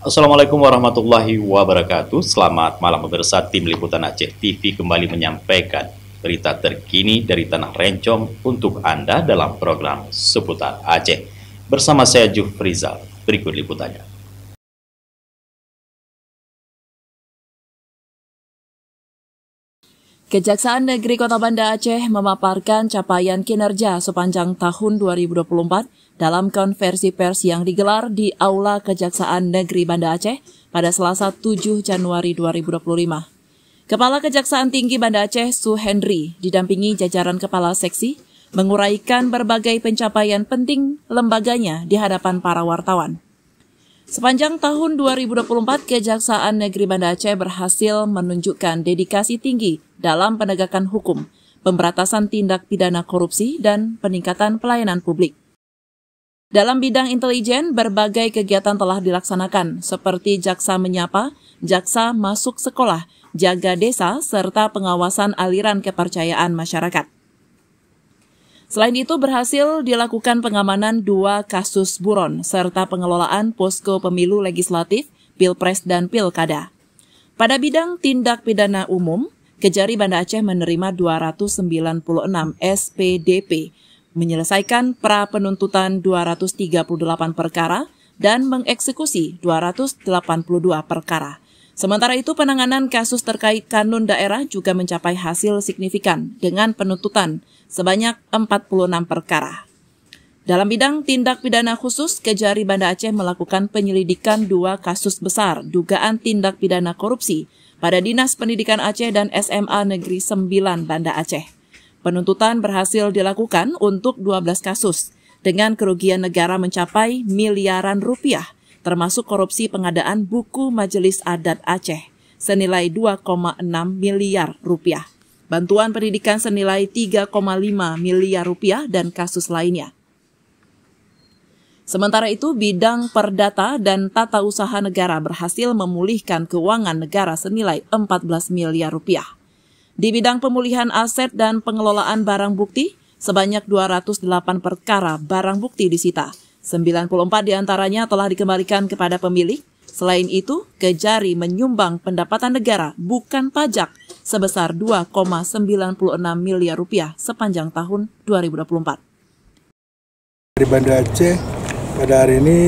Assalamualaikum warahmatullahi wabarakatuh. Selamat malam pemirsa, tim Liputan Aceh TV kembali menyampaikan berita terkini dari Tanah Rencong untuk Anda dalam program Seputar Aceh. Bersama saya Jufrizal, berikut liputannya. Kejaksaan Negeri Kota Banda Aceh memaparkan capaian kinerja sepanjang tahun 2024 dalam konversi pers yang digelar di Aula Kejaksaan Negeri Banda Aceh pada Selasa 7 Januari 2025. Kepala Kejaksaan Tinggi Banda Aceh, Su Henry, didampingi jajaran kepala seksi, menguraikan berbagai pencapaian penting lembaganya di hadapan para wartawan. Sepanjang tahun 2024, Kejaksaan Negeri Banda Aceh berhasil menunjukkan dedikasi tinggi dalam penegakan hukum, pemberantasan tindak pidana korupsi, dan peningkatan pelayanan publik. Dalam bidang intelijen, berbagai kegiatan telah dilaksanakan, seperti Jaksa Menyapa, Jaksa Masuk Sekolah, Jaga Desa, serta pengawasan aliran kepercayaan masyarakat. Selain itu, berhasil dilakukan pengamanan 2 kasus buron, serta pengelolaan posko pemilu legislatif, pilpres, dan pilkada. Pada bidang tindak pidana umum, Kejari Banda Aceh menerima 296 SPDP, menyelesaikan pra-penuntutan 238 perkara, dan mengeksekusi 282 perkara. Sementara itu, penanganan kasus terkait kanun daerah juga mencapai hasil signifikan dengan penuntutan sebanyak 46 perkara. Dalam bidang tindak pidana khusus, Kejari Banda Aceh melakukan penyelidikan 2 kasus besar dugaan tindak pidana korupsi pada Dinas Pendidikan Aceh dan SMA Negeri 9 Banda Aceh. Penuntutan berhasil dilakukan untuk 12 kasus dengan kerugian negara mencapai miliaran rupiah, termasuk korupsi pengadaan buku Majelis Adat Aceh senilai 2,6 miliar rupiah, bantuan pendidikan senilai 3,5 miliar rupiah, dan kasus lainnya. Sementara itu, bidang perdata dan tata usaha negara berhasil memulihkan keuangan negara senilai 14 miliar rupiah. Di bidang pemulihan aset dan pengelolaan barang bukti, sebanyak 208 perkara barang bukti disita. 94 diantaranya telah dikembalikan kepada pemilik. Selain itu, Kejari menyumbang pendapatan negara bukan pajak sebesar 2,96 miliar rupiah sepanjang tahun 2024. Di Banda Aceh, pada hari ini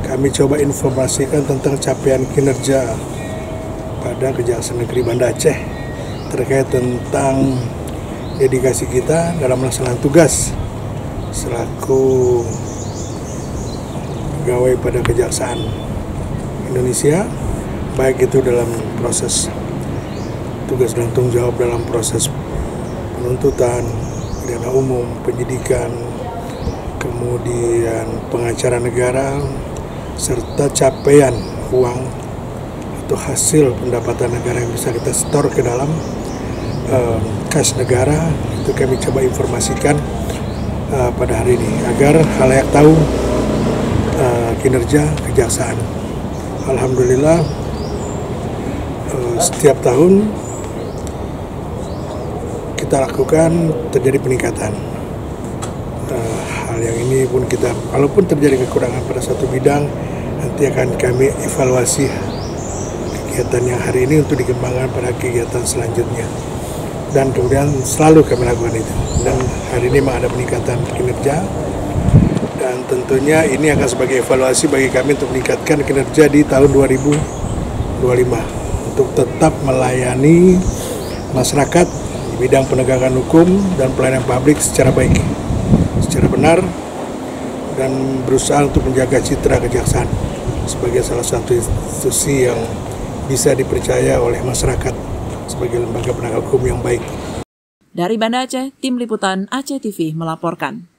kami coba informasikan tentang capaian kinerja pada Kejaksaan Negeri Banda Aceh terkait tentang dedikasi kita dalam melaksanakan tugas selaku pegawai pada Kejaksaan Indonesia, baik itu dalam proses tugas dan tanggung jawab dalam proses penuntutan, pidana umum, penyidikan, kemudian pengacara negara, serta capaian uang atau hasil pendapatan negara yang bisa kita setor ke dalam kas negara. Itu kami coba informasikan pada hari ini agar khalayak tahu kinerja kejaksaan. Alhamdulillah, setiap tahun kita lakukan terjadi peningkatan. Hal yang ini pun kita, walaupun terjadi kekurangan pada satu bidang, nanti akan kami evaluasi kegiatan yang hari ini untuk dikembangkan pada kegiatan selanjutnya. Dan kemudian selalu kami lakukan itu. Dan hari ini memang ada peningkatan kinerja. Dan tentunya ini akan sebagai evaluasi bagi kami untuk meningkatkan kinerja di tahun 2025. Untuk tetap melayani masyarakat di bidang penegakan hukum dan pelayanan publik secara baik, secara benar, dan berusaha untuk menjaga citra kejaksaan sebagai salah satu institusi yang bisa dipercaya oleh masyarakat sebagai lembaga penegak hukum yang baik. Dari Banda Aceh, tim Liputan Aceh TV melaporkan.